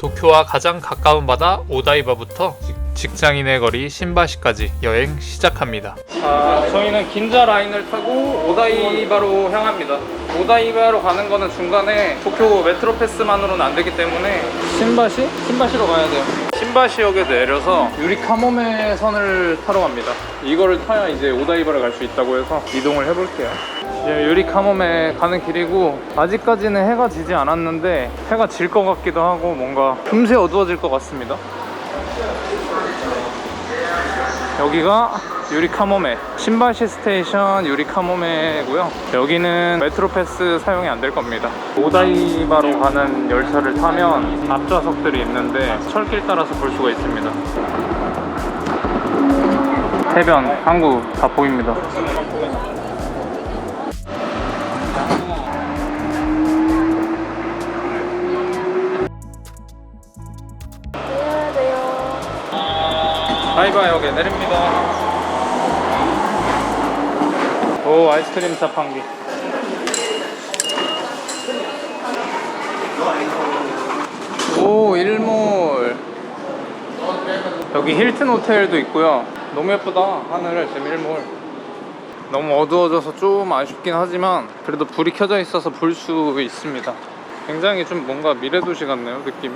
도쿄와 가장 가까운 바다 오다이바부터 직장인의 거리 신바시까지 여행 시작합니다. 저희는 긴자 라인을 타고 오다이바로 향합니다. 오다이바로 가는 거는 중간에 도쿄 메트로 패스만으로는 안 되기 때문에 신바시로 가야 돼요. 신바시역에 내려서 유리카모메 선을 타러 갑니다. 이거를 타야 이제 오다이바를 갈 수 있다고 해서 이동을 해볼게요. 유리카모메 가는 길이고, 아직까지는 해가 지지 않았는데 해가 질 것 같기도 하고 뭔가 금세 어두워질 것 같습니다. 여기가 유리카모메, 신바시 스테이션 유리카모메고요. 여기는 메트로패스 사용이 안 될 겁니다. 오다이바로 가는 열차를 타면 앞좌석들이 있는데 철길 따라서 볼 수가 있습니다. 해변, 항구 다 보입니다. 오다이바역에 내립니다. 오, 아이스크림 자판기. 오, 일몰. 여기 힐튼 호텔도 있고요. 너무 예쁘다. 하늘을 지금 일몰. 너무 어두워져서 좀 아쉽긴 하지만 그래도 불이 켜져 있어서 볼 수 있습니다. 굉장히 좀 뭔가 미래도시 같네요, 느낌이.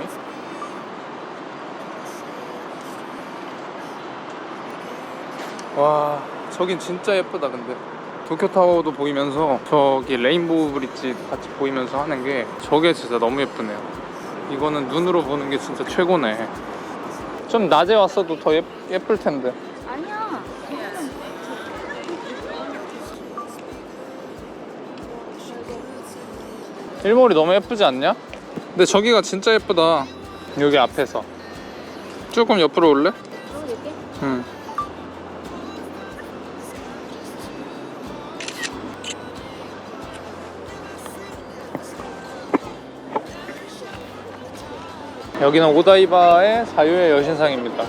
와, 저긴 진짜 예쁘다. 근데 도쿄타워도 보이면서 저기 레인보우 브릿지 같이 보이면서 하는 게, 저게 진짜 너무 예쁘네요. 이거는 눈으로 보는 게 진짜 최고네. 좀 낮에 왔어도 더 예쁠 텐데. 아니야. 일몰이 너무 예쁘지 않냐? 근데 저기가 진짜 예쁘다. 여기 앞에서 조금 옆으로 올래? 이렇게? 응. 여기는 오다이바의 자유의 여신상입니다.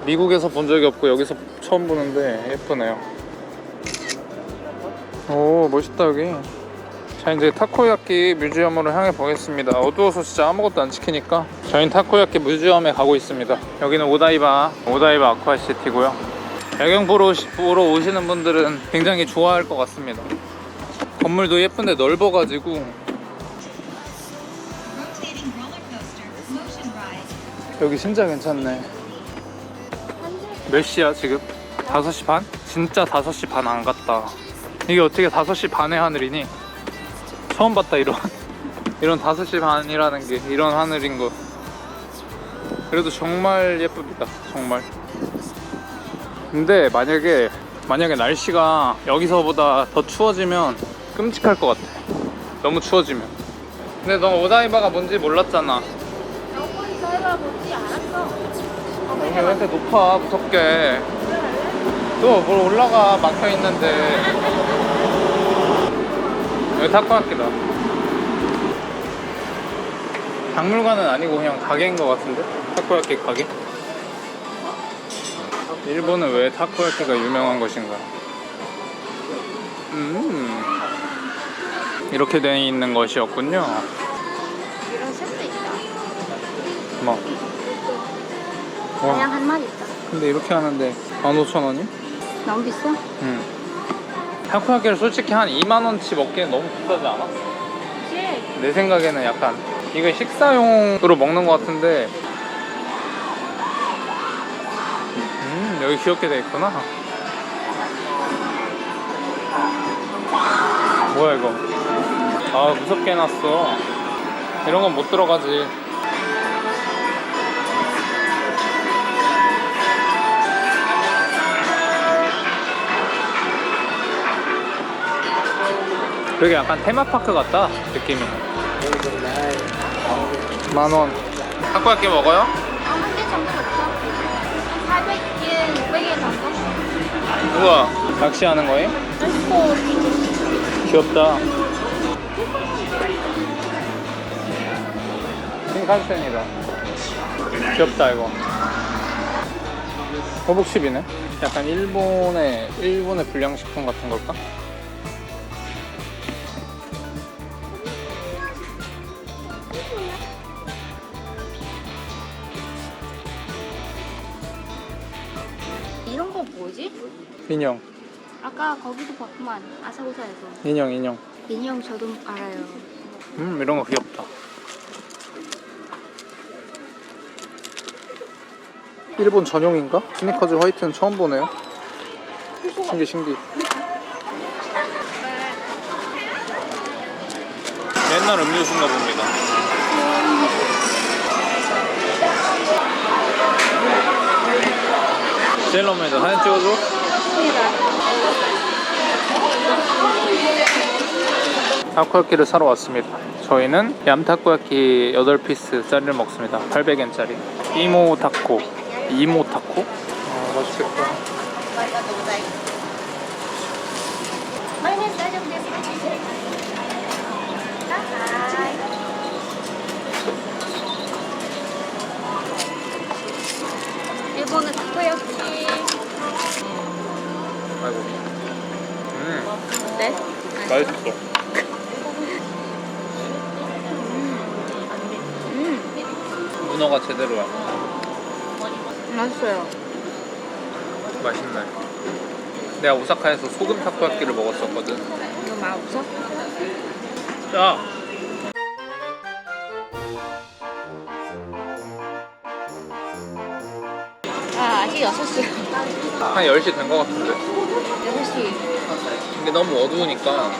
미국에서 본 적이 없고 여기서 처음 보는데 예쁘네요. 오, 멋있다 여기. 자, 이제 타코야끼 뮤지엄으로 향해 보겠습니다. 어두워서 진짜 아무것도 안 찍히니까 저희는 타코야끼 뮤지엄에 가고 있습니다. 여기는 오다이바 아쿠아시티고요. 야경 보러 오시는 분들은 굉장히 좋아할 것 같습니다. 건물도 예쁜데 넓어가지고. 여기 진짜 괜찮네. 몇 시야 지금? 5시 반? 진짜 5시 반 안 갔다. 이게 어떻게 5시 반의 하늘이니? 처음 봤다 이런 5시 반이라는 게, 이런 하늘인 거. 그래도 정말 예쁩니다. 정말. 근데 만약에 날씨가 여기서보다 더 추워지면 끔찍할 것 같아. 너무 추워지면. 근데 너 오다이바가 뭔지 몰랐잖아. 조금 저희가 뭔지 알았어. 여기 왜 이렇게 높아, 무섭게. 또 뭘 올라가, 막혀있는데. 여기 타코야끼다. 박물관은 아니고 그냥 가게인 것 같은데? 타코야끼 가게? 일본은 왜 타코야끼가 유명한 것인가? 이렇게 되어 있는 것이었군요. 이런 셋도 있다. 뭐? 그냥 한 마리 있다. 근데 이렇게 하는데 15,000원이? 너무 비싸? 응. 타코야끼를 솔직히 한 2만원치 먹기엔 너무 비싸지 않아? 그치? 내 생각에는 약간 이거 식사용으로 먹는 것 같은데. 여기 귀엽게 돼 있구나. 뭐야 이거? 아, 무섭게 해놨어. 이런 건 못 들어가지. 여기 약간 테마파크 같다, 느낌이. 10,000원. 타코야끼 먹어요? 한 개 정도 먹자. 400yen, 600yen 정도? 우와, 낚시하는 거임? 맛있고. 귀엽다. 신칸센이다. 귀엽다 이거. 허벅십이네. 약간 일본의 불량식품 같은 걸까? 이런 거 뭐지? 인형. 아까 거기도 봤구만. 아사쿠사에서. 인형. 인형 저도 알아요. 이런 거 귀엽다. 일본 전용인가? 스니커즈 화이트는 처음 보네요. 신기. 옛날 음료수인가 봅니다. 셀러맨에다 사진 찍어줘. 타코야끼를 사러 왔습니다. 저희는 얌타코야끼 8피스짜리를 먹습니다. 800엔짜리. 이모 타코. 맛있겠다. 마요네즈 다녀도 돼요. 일본은 타코야키. 아이고. 네? 맛있어. 문어가 제대로야. 맛있어요. 맛있네. 내가 오사카에서 소금 타코야끼를 먹었었거든. 이거 맛없어? 자. 아직 6시. 한 10시 된 것 같은데. 6시. 근데 너무 어두우니까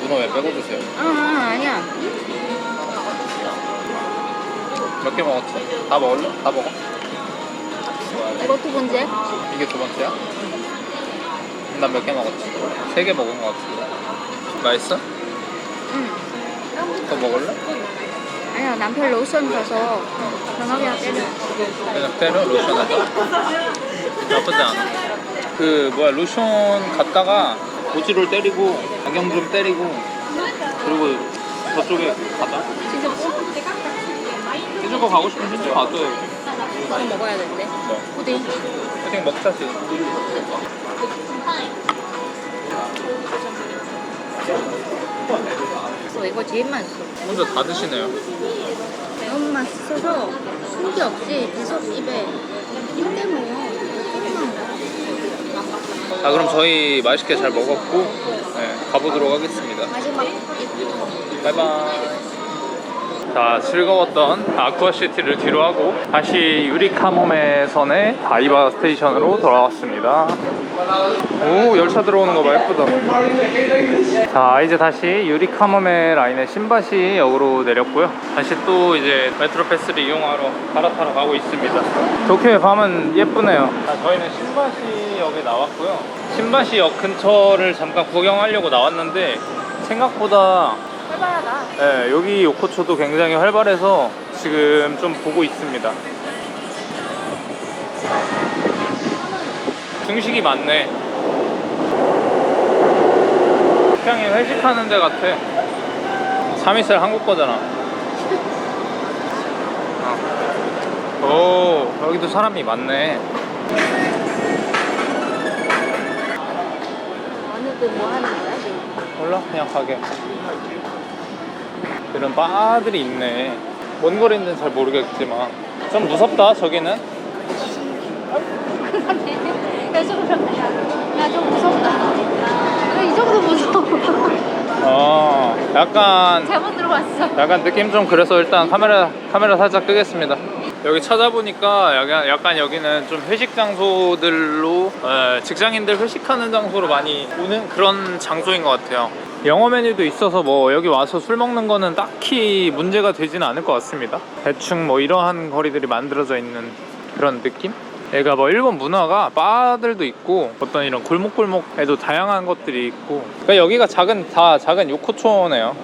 문어 왜 빼고 드세요? 아니야. 몇 개 먹었지? 다 먹을래? 다 먹어? 이거 두 번째? 이게 두 번째야? 난 몇 개 먹었지? 3개 먹은 것 같은데. 맛있어? 응. 더 먹을래? 아니야, 남편 로션 가서 변하게 때려. 그냥 때려? 로션에다? 나쁘지 않아. 그 뭐야 로션 갖다가 고지를 때리고 악영좀 때리고 그리고 저쪽에 가자. 진짜 뭐? 해주고 가고 싶으면 해주고 가도 돼. 이거 먹어야 되는데. 뭐? 푸딩. 그냥 먹자지. 이거 제일 맛있어. 혼자 다 드시네요. 매운맛 있어서 숨기 없이 계속 입에 힘대 먹어. 아 그럼 저희 맛있게 잘 먹었고 네, 가보도록 하겠습니다. 마지막 바이바이. 자, 즐거웠던 아쿠아시티를 뒤로 하고 다시 유리카모메선의 다이바 스테이션으로 돌아왔습니다. 오, 열차 들어오는 거 봐. 예쁘다. 자, 이제 다시 유리카모메 라인의 신바시 역으로 내렸고요. 다시 또 이제 메트로 패스를 이용하러 갈아타러 가고 있습니다. 도쿄의 밤은 예쁘네요. 자, 저희는 신바시 역에 나왔고요. 신바시 역 근처를 잠깐 구경하려고 나왔는데 생각보다 활발하다. 네, 여기 요코초도 굉장히 활발해서 지금 좀 보고 있습니다. 중식이 많네. 식당이 회식하는 데 같아. 3일살 한국 거잖아. 오, 여기도 사람이 많네. 어느들 뭐 하는 거야? 몰라, 그냥 가게. 이런 바들이 있네. 뭔 거리인지는 잘 모르겠지만 좀 무섭다 저기는. 야, 좀 무섭다. 야, 이 정도 무서워. 약간 잘못 들어왔어. 약간 느낌 좀 그래서 일단 카메라 살짝 끄겠습니다. 여기 찾아보니까 약간 여기는 좀 회식 장소들로 직장인들 회식하는 장소로 많이 오는 그런 장소인 것 같아요. 영어 메뉴도 있어서 뭐 여기 와서 술 먹는 거는 딱히 문제가 되지는 않을 것 같습니다. 대충 뭐 이러한 거리들이 만들어져 있는 그런 느낌? 얘가 뭐 일본 문화가 바들도 있고 어떤 이런 골목골목에도 다양한 것들이 있고 그러니까 여기가 다 작은 요코초네요.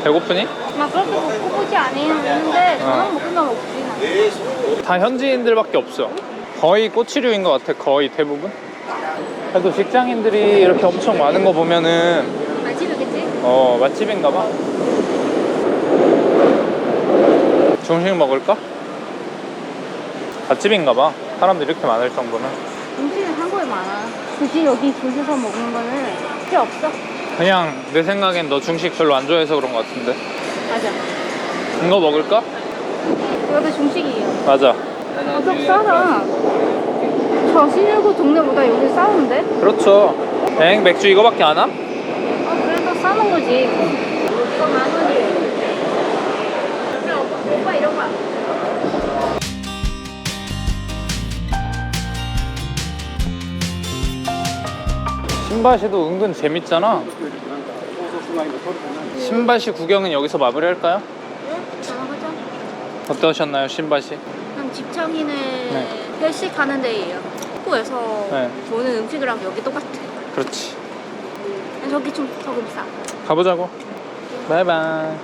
배고프니? 막 그렇게 먹고 보지 않았는데 저녁 먹으면 없지. 다 현지인들밖에 없어. 거의 꼬치류인 것 같아. 거의 대부분. 그래도 직장인들이 이렇게 엄청 많은 거 보면은 맛집이겠지? 맛집인가 봐. 중식 먹을까? 맛집인가 봐. 사람들이 이렇게 많을 정도면. 음식은 한국에 많아. 굳이 여기 줄 서서 먹는 거는 진짜 없어. 그냥 내 생각엔 너 중식 별로 안 좋아해서 그런 것 같은데. 맞아. 이거 먹을까? 이것도 중식이에요. 맞아. 가격 싸다. 저 시내구 동네보다 여기 싸운데? 그렇죠. 엥 맥주 이거밖에 안 함? 그래도 싸는 거지. 이거 10,000원이에요. 오빠 이런 거. 신바시도 은근 재밌잖아. 신바시 구경은 여기서 마무리할까요? 하자. 어떠셨나요, 신바시? 그냥 직장인의 네. 회식하는 데예요. 한국에서 네. 보는 음식이랑 여기 똑같아. 그렇지. 저기 좀 더 비싸. 가보자고. 바이바이.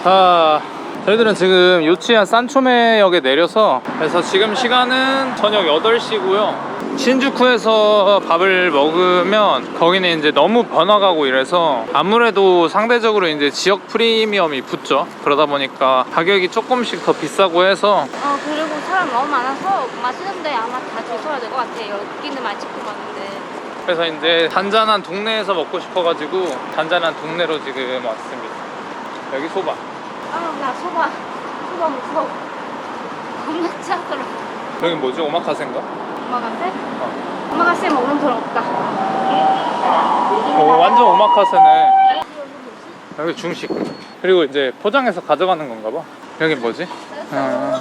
자, 저희들은 지금 요치현 산초메역에 내려서 그래서 지금 시간은 저녁 8시고요. 신주쿠에서 밥을 먹으면 거기는 이제 너무 번화가고 이래서 아무래도 상대적으로 이제 지역 프리미엄이 붙죠. 그러다 보니까 가격이 조금씩 더 비싸고 해서 그리고 사람 너무 많아서 맛있는데 아마 다 줄 서야 될 것 같아. 여기는 맛집도 많은데. 그래서 이제 잔잔한 동네에서 먹고 싶어가지고 잔잔한 동네로 지금 왔습니다. 여기 소바. 나 소바 무서워. 겁나 짜더라. 여기 뭐지? 오마카세인가? 오마카세? 오마카세 먹는 돈 없다. 오, 완전 오마카세네. 여기 중식. 그리고 이제 포장해서 가져가는 건가 봐. 여기 뭐지?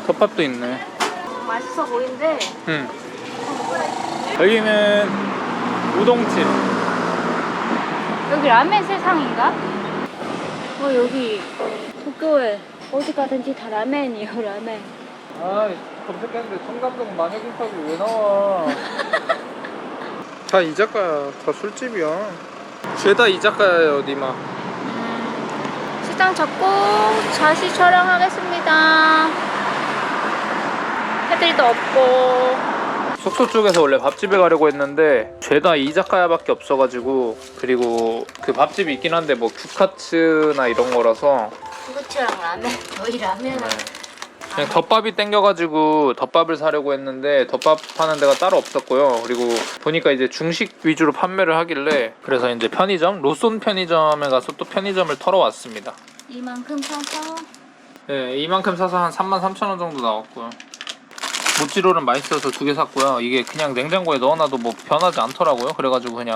덮밥도 있네. 맛있어 보이는데 응. 여기는 우동집. 여기 라멘 세상인가? 여기 도쿄에 어디 가든지 다 라멘이에요. 라멘. 아, 검색했는데 청담동 마녀김밥이 왜 나와? 다 이자카야. 다 술집이야. 죄다 이자카야예요, 니마. 시장 잡고 다시 촬영하겠습니다. 패들도 없고. 숙소 쪽에서 원래 밥집에 가려고 했는데 죄다 이자카야밖에 없어가지고, 그리고 그 밥집이 있긴 한데 뭐 규카츠나 이런 거라서 구구치랑 라멘. 저희 라면은 그냥 덮밥이 땡겨가지고 덮밥을 사려고 했는데 덮밥 파는 데가 따로 없었고요. 그리고 보니까 이제 중식 위주로 판매를 하길래 그래서 이제 편의점, 로손 편의점에 가서 또 편의점을 털어왔습니다. 이만큼 사서 네, 이만큼 사서 한 33,000원 정도 나왔고요. 모찌롤은 맛있어서 2개 샀고요. 이게 그냥 냉장고에 넣어놔도 뭐 변하지 않더라고요. 그래가지고 그냥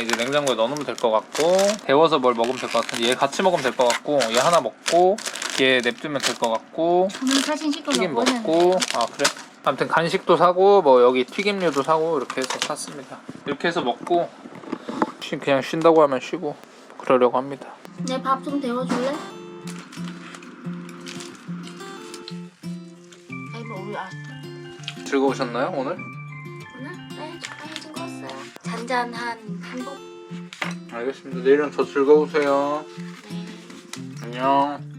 이제 냉장고에 넣어놓으면 될 것 같고, 데워서 뭘 먹으면 될 것 같은데 얘 같이 먹으면 될 것 같고, 얘 하나 먹고 얘 냅두면 될 것 같고, 저는 사진 찍고 튀김 먹고 먹고. 아 그래? 아무튼 간식도 사고 뭐 여기 튀김류도 사고 이렇게 해서 샀습니다. 이렇게 해서 먹고 그냥 쉰다고 하면 쉬고 그러려고 합니다. 내 밥 좀 데워줄래? 아이고 우리 즐거우셨나요 오늘? 오늘? 네 적당히 즐거웠어요. 잔잔한 한복. 알겠습니다. 내일은 더 즐거우세요. 네. 안녕.